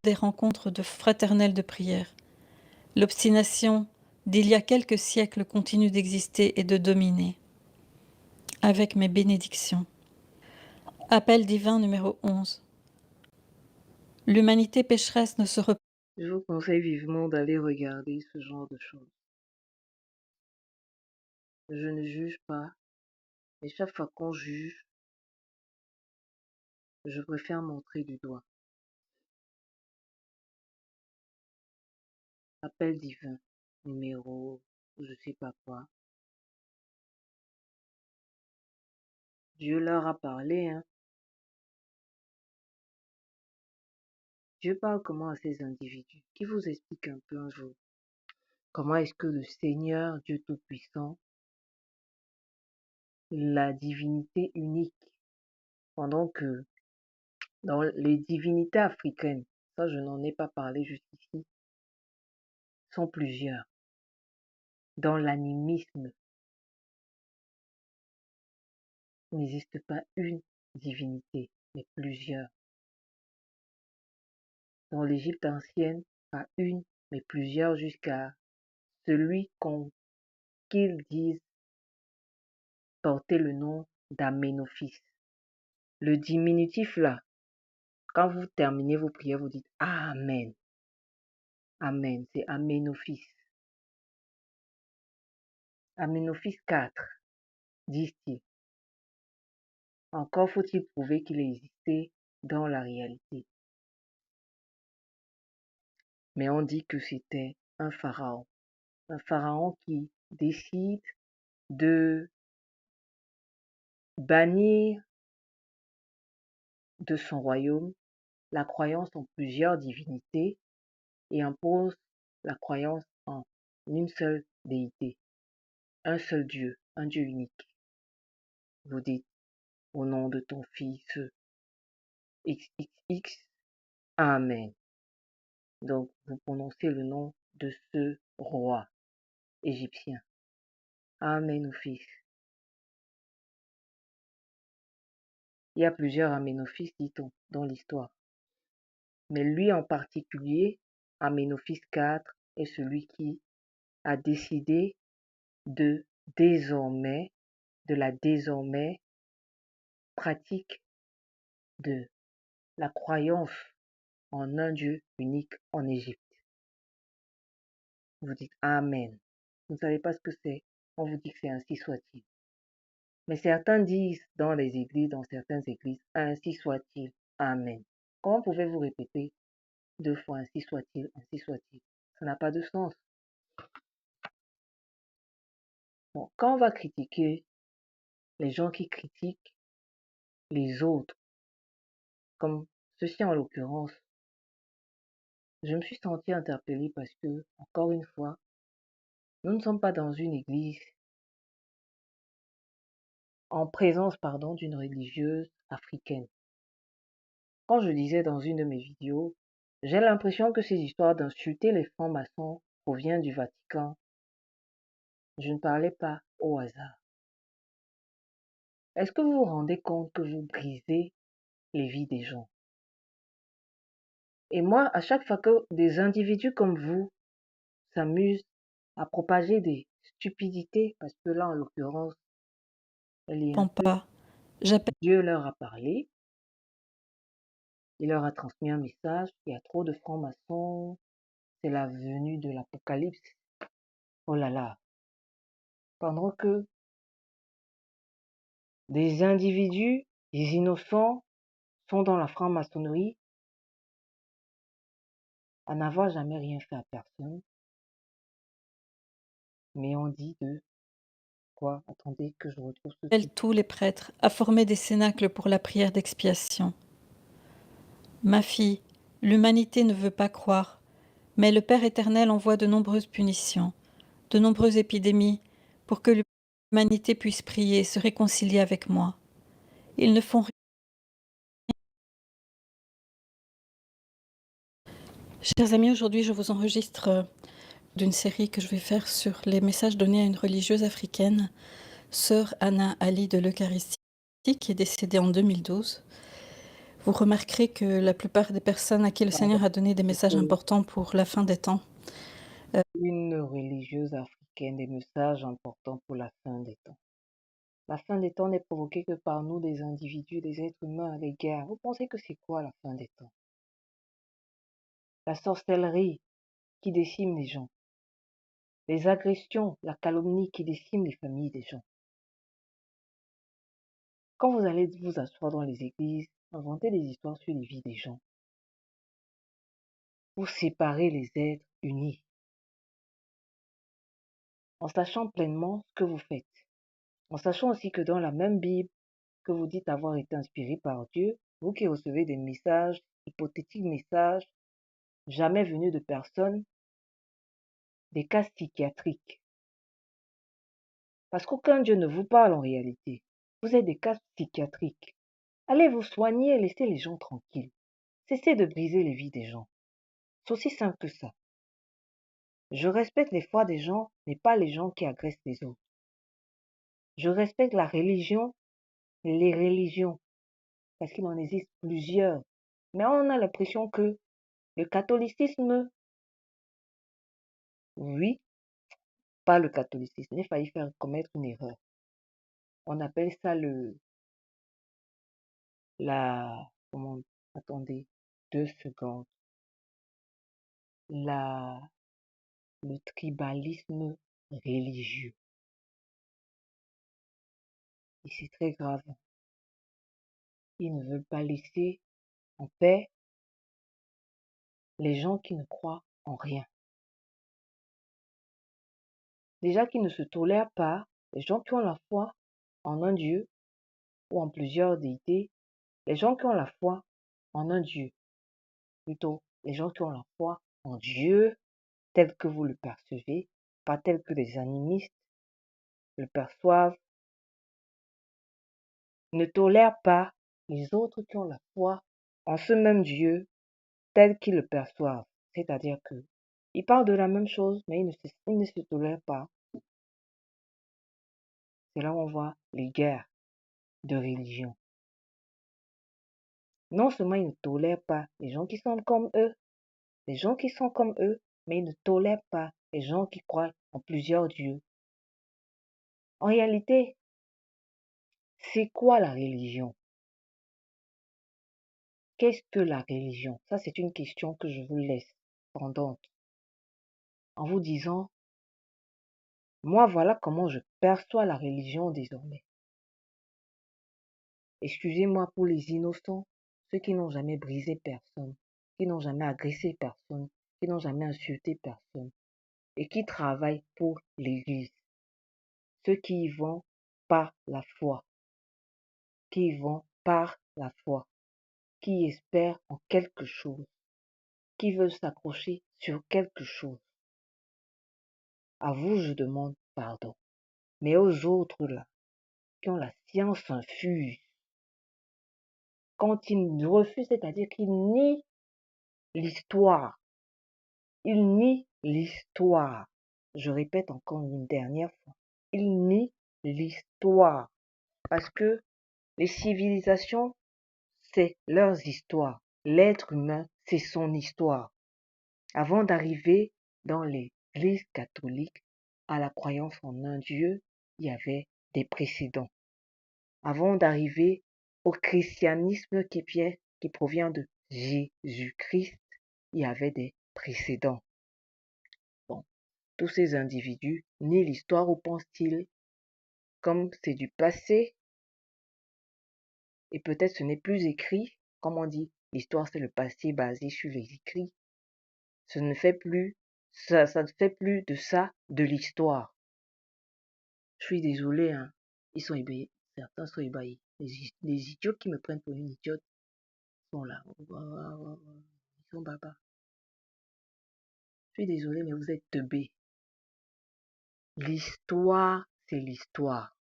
des rencontres fraternelles de prière. L'obstination d'il y a quelques siècles continue d'exister et de dominer. Avec mes bénédictions. Appel divin numéro 11. L'humanité pécheresse ne se repose. Je vous conseille vivement d'aller regarder ce genre de choses. Je ne juge pas, mais chaque fois qu'on juge, je préfère montrer du doigt. Appel divin, numéro, je sais pas quoi. Dieu leur a parlé, hein. Dieu parle comment à ces individus? Qui vous explique un peu un jour? Comment est-ce que le Seigneur, Dieu Tout-Puissant, la divinité unique, pendant que dans les divinités africaines, ça je n'en ai pas parlé jusqu'ici, sont plusieurs. Dans l'animisme, il n'existe pas une divinité, mais plusieurs. Dans l'Égypte ancienne, pas une, mais plusieurs jusqu'à celui qu'ils disent porter le nom d'Aménophis. Le diminutif là, quand vous terminez vos prières, vous dites Amen. Amen, c'est Aménophis. Aménophis 4, disent-ils. Encore faut-il prouver qu'il existait dans la réalité. Mais on dit que c'était un pharaon qui décide de bannir de son royaume la croyance en plusieurs divinités et impose la croyance en une seule déité, un seul Dieu, un Dieu unique. Vous dites au nom de ton fils XXX, Amen. Donc vous prononcez le nom de ce roi égyptien. Amen au fils. Il y a plusieurs Aménophis, dit-on, dans l'histoire. Mais lui en particulier, Aménophis 4, est celui qui a décidé de la désormais pratique de la croyance en un Dieu unique en Égypte. Vous dites Amen. Vous ne savez pas ce que c'est. On vous dit que c'est ainsi soit-il. Mais certains disent dans les églises, dans certaines églises, ainsi soit-il. Amen. Comment pouvez-vous répéter 2 fois ainsi soit-il, ainsi soit-il? Ça n'a pas de sens. Bon, quand on va critiquer les gens qui critiquent les autres, comme ceci en l'occurrence, je me suis sentie interpellée parce que, encore une fois, nous ne sommes pas dans une église en présence, d'une religieuse africaine. Quand je disais dans une de mes vidéos, j'ai l'impression que ces histoires d'insulter les francs-maçons proviennent du Vatican. Je ne parlais pas au hasard. Est-ce que vous vous rendez compte que vous brisez les vies des gens? Et moi, à chaque fois que des individus comme vous s'amusent à propager des stupidités, parce que là, en l'occurrence, Pas. J'appelle Dieu leur a parlé, il leur a transmis un message, il y a trop de francs-maçons, c'est la venue de l'apocalypse. Oh là là. Pendant que des individus, des innocents, sont dans la franc-maçonnerie, à n'avoir jamais rien fait à personne. Mais on dit de quoi? Attendez que je retrouve ce truc. tous les prêtres à former des cénacles pour la prière d'expiation. Ma fille, l'humanité ne veut pas croire, mais le Père éternel envoie de nombreuses punitions, de nombreuses épidémies, pour que l'humanité puisse prier et se réconcilier avec moi. Ils ne font rien. Chers amis, aujourd'hui je vous enregistre d'une série que je vais faire sur les messages donnés à une religieuse africaine, sœur Anna Ali de l'Eucharistie, qui est décédée en 2012. Vous remarquerez que la plupart des personnes à qui le Pardon, Seigneur a donné des messages c'était importants pour la fin des temps, une religieuse africaine, des messages importants pour la fin des temps. La fin des temps n'est provoquée que par nous, des individus, des êtres humains, les guerres. Vous pensez que c'est quoi la fin des temps? La sorcellerie qui décime les gens, les agressions, la calomnie qui décime les familles des gens. Quand vous allez vous asseoir dans les églises, inventer des histoires sur les vies des gens, vous séparez les êtres unis, en sachant pleinement ce que vous faites, en sachant aussi que dans la même Bible que vous dites avoir été inspiré par Dieu, vous qui recevez des messages, hypothétiques messages, jamais venus de personne, des cas psychiatriques. Parce qu'aucun Dieu ne vous parle en réalité. Vous êtes des cas psychiatriques. Allez vous soigner, laissez les gens tranquilles. Cessez de briser les vies des gens. C'est aussi simple que ça. Je respecte les foi des gens, mais pas les gens qui agressent les autres. Je respecte la religion, les religions, parce qu'il en existe plusieurs. Mais on a l'impression que le catholicisme, oui, pas le catholicisme, il a failli faire commettre une erreur. On appelle ça comment, attendez, 2 secondes, la, le tribalisme religieux. Et c'est très grave. Ils ne veulent pas laisser en paix les gens qui ne croient en rien. Déjà qu'ils ne se tolèrent pas, les gens qui ont la foi en un Dieu ou en plusieurs déités, les gens qui ont la foi en un Dieu, plutôt les gens qui ont la foi en Dieu tel que vous le percevez, pas tel que les animistes le perçoivent, ne tolèrent pas les autres qui ont la foi en ce même Dieu tel qu'ils le perçoivent. C'est-à-dire que ils parlent de la même chose, mais ils ne se tolèrent pas. C'est là où on voit les guerres de religion. Non seulement ils ne tolèrent pas les gens qui sont comme eux, les gens qui sont comme eux, mais ils ne tolèrent pas les gens qui croient en plusieurs dieux. En réalité, c'est quoi la religion? Qu'est-ce que la religion? Ça, c'est une question que je vous laisse pendante en vous disant, moi, voilà comment je perçois la religion désormais. Excusez-moi pour les innocents, ceux qui n'ont jamais brisé personne, qui n'ont jamais agressé personne, qui n'ont jamais insulté personne et qui travaillent pour l'Église. Ceux qui y vont par la foi, qui y vont par la foi, qui espèrent en quelque chose, qui veulent s'accrocher sur quelque chose. À vous, je demande pardon. Mais aux autres, là, qui ont la science infuse, quand ils refusent, c'est-à-dire qu'ils nient l'histoire, ils nient l'histoire. Je répète encore une dernière fois, ils nient l'histoire. Parce que les civilisations, c'est leurs histoires. L'être humain, c'est son histoire. Avant d'arriver dans l'Église catholique à la croyance en un Dieu, il y avait des précédents. Avant d'arriver au christianisme qui provient de Jésus-Christ, il y avait des précédents. Bon, tous ces individus nient l'histoire ou pensent-ils, comme c'est du passé, et peut-être ce n'est plus écrit, comme on dit, l'histoire c'est le passé basé sur les écrits. Ça ne fait plus de ça de l'histoire. Je suis désolé, hein. Ils sont ébahis. Certains sont ébahis. Les idiots qui me prennent pour une idiote sont là. Ils sont baba. Je suis désolé, mais vous êtes teubés. L'histoire, c'est l'histoire.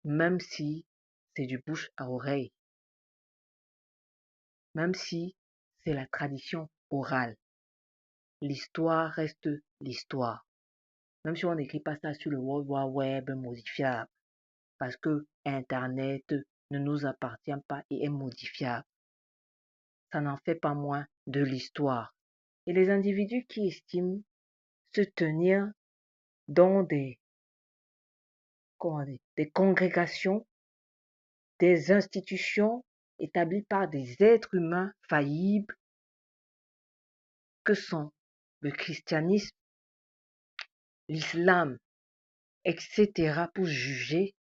Même si c'est du bouche à oreille. Même si c'est la tradition orale. L'histoire reste l'histoire. Même si on n'écrit pas ça sur le World Wide Web modifiable. Parce que Internet ne nous appartient pas et est modifiable. Ça n'en fait pas moins de l'histoire. Et les individus qui estiment se tenir dans des congrégations, des institutions établies par des êtres humains faillibles que sont le christianisme, l'islam, etc., pour juger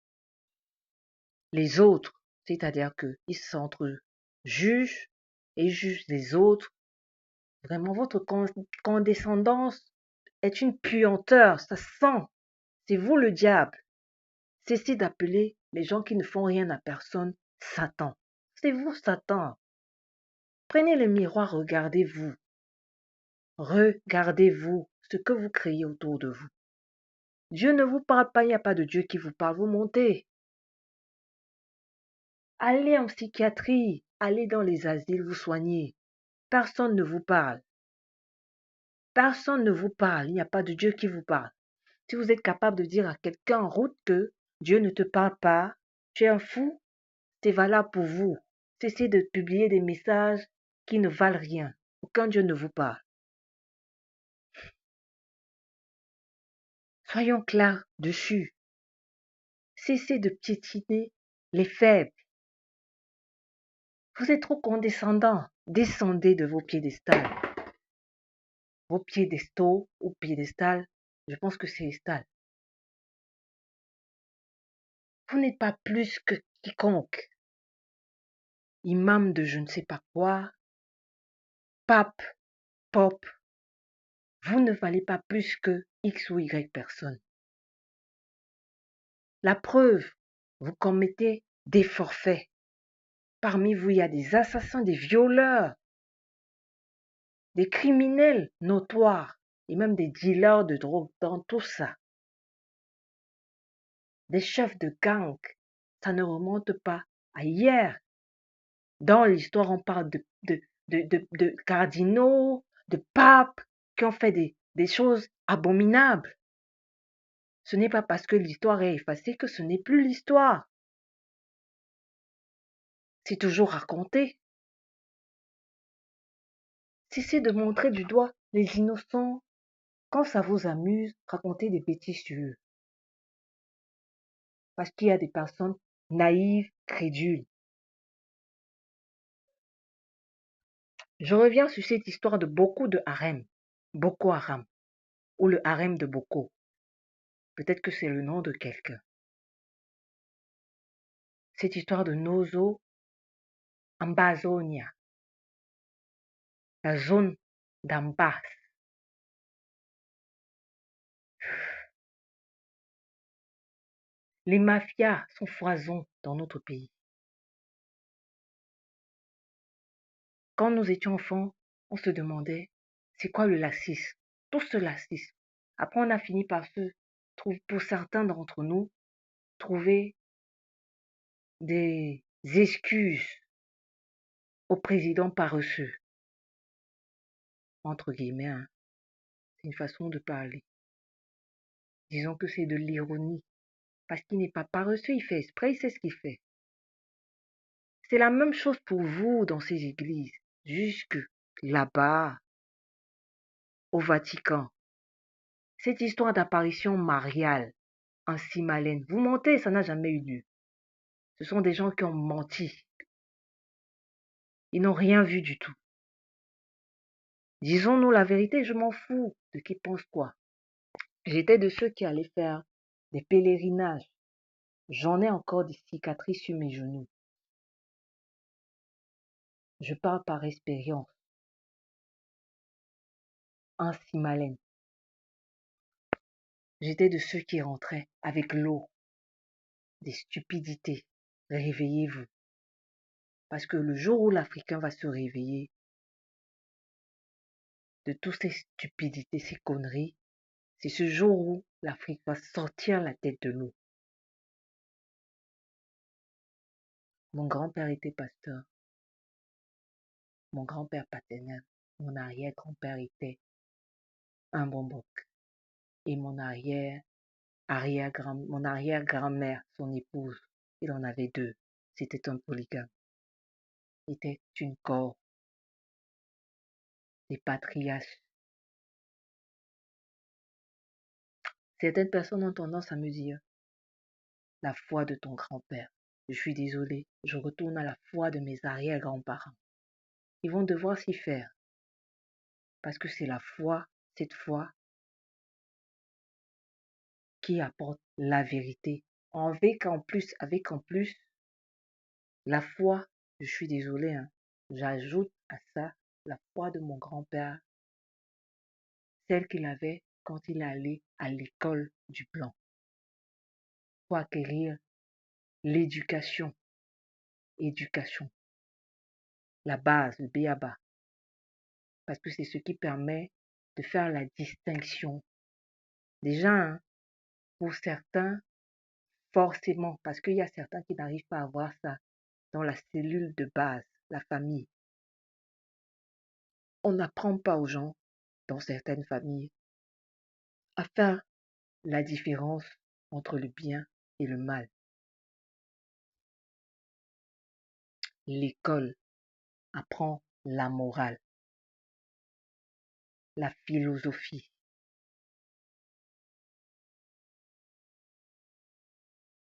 les autres. C'est-à-dire qu'ils s'entre-jugent et jugent les autres. Vraiment, votre condescendance est une puanteur, ça sent. C'est vous le diable. Cessez d'appeler les gens qui ne font rien à personne Satan. C'est vous Satan. Prenez le miroir, regardez-vous. Regardez-vous ce que vous créez autour de vous. Dieu ne vous parle pas, il n'y a pas de Dieu qui vous parle, vous montez. Allez en psychiatrie, allez dans les asiles, vous soignez. Personne ne vous parle. Personne ne vous parle, il n'y a pas de Dieu qui vous parle. Si vous êtes capable de dire à quelqu'un en route que Dieu ne te parle pas, tu es un fou, c'est valable pour vous. Cessez de publier des messages qui ne valent rien. Aucun Dieu ne vous parle. Soyons clairs dessus. Cessez de piétiner les faibles. Vous êtes trop condescendants. Descendez de vos piédestals. Vos piédestaux ou piédestals, je pense que c'est estal. Vous n'êtes pas plus que quiconque. Imam de je ne sais pas quoi, pape, pop, vous ne valez pas plus que X ou Y personne. La preuve, vous commettez des forfaits. Parmi vous, il y a des assassins, des violeurs, des criminels notoires et même des dealers de drogue dans tout ça. Des chefs de gang, ça ne remonte pas à hier. Dans l'histoire, on parle de cardinaux, de papes qui ont fait des choses abominables. Ce n'est pas parce que l'histoire est effacée que ce n'est plus l'histoire. C'est toujours raconté. Cessez de montrer du doigt les innocents. Quand ça vous amuse, racontez des bêtises sur eux. Parce qu'il y a des personnes naïves, crédules. Je reviens sur cette histoire de beaucoup de harem, Boko Haram, ou le harem de Boko. Peut-être que c'est le nom de quelqu'un. Cette histoire de Nozo Ambazonia, la zone d'Ambas. Les mafias sont foison dans notre pays. Quand nous étions enfants, on se demandait, c'est quoi le lacisme? Tout ce lacisme. Après, on a fini par pour certains d'entre nous, trouver des excuses au président paresseux. Entre guillemets, hein. C'est une façon de parler. Disons que c'est de l'ironie. Parce qu'il n'est pas paresseux, il fait exprès, il sait ce qu'il fait. C'est la même chose pour vous dans ces églises. Jusque là-bas, au Vatican. Cette histoire d'apparition mariale en Simalène, vous mentez, ça n'a jamais eu lieu. Ce sont des gens qui ont menti. Ils n'ont rien vu du tout. Disons-nous la vérité, je m'en fous de qui pense quoi. J'étais de ceux qui allaient faire des pèlerinages. J'en ai encore des cicatrices sur mes genoux. Je parle par expérience. En Simalène. J'étais de ceux qui rentraient avec l'eau. Des stupidités. Réveillez-vous. Parce que le jour où l'Africain va se réveiller de toutes ces stupidités, ces conneries, c'est ce jour où l'Afrique va sortir la tête de l'eau. Mon grand-père était pasteur. Mon grand-père paternel. Mon arrière-grand-père était un bombok. Et mon arrière-grand-mère, son épouse, il en avait deux. c'était un polygame, était une corps, des patriarches. Certaines personnes ont tendance à me dire, la foi de ton grand-père. Je suis désolée, je retourne à la foi de mes arrière-grands-parents. Ils vont devoir s'y faire, parce que c'est la foi, cette foi, qui apporte la vérité. Avec en plus, la foi, je suis désolée, hein, j'ajoute à ça la foi de mon grand-père, celle qu'il avait quand il allait à l'école du blanc pour acquérir l'éducation, éducation, la base, le b.a.-ba, parce que c'est ce qui permet de faire la distinction. Déjà, hein, pour certains, forcément, parce qu'il y a certains qui n'arrivent pas à voir ça dans la cellule de base, la famille. On n'apprend pas aux gens, dans certaines familles, à faire la différence entre le bien et le mal. L'école apprend la morale, la philosophie.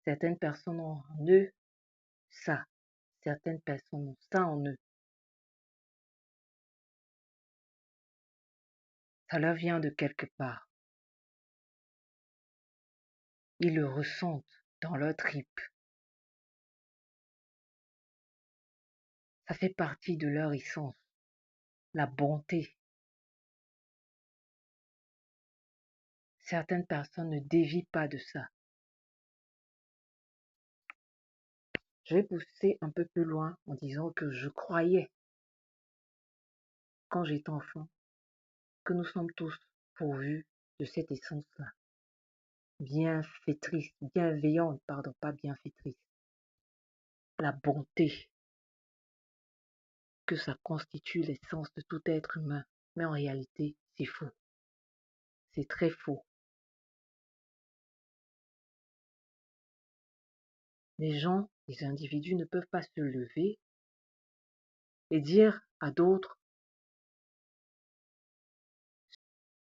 Certaines personnes ont en eux ça. Certaines personnes ont ça en eux. Ça leur vient de quelque part. Ils le ressentent dans leur tripes. Ça fait partie de leur essence. La bonté. Certaines personnes ne dévient pas de ça. Je vais pousser un peu plus loin en disant que je croyais, quand j'étais enfant, que nous sommes tous pourvus de cette essence-là. Bienfaitrice, bienveillante, pardon, pas bienfaitrice. La bonté, que ça constitue l'essence de tout être humain. Mais en réalité, c'est faux. C'est très faux. Les gens, les individus ne peuvent pas se lever et dire à d'autres,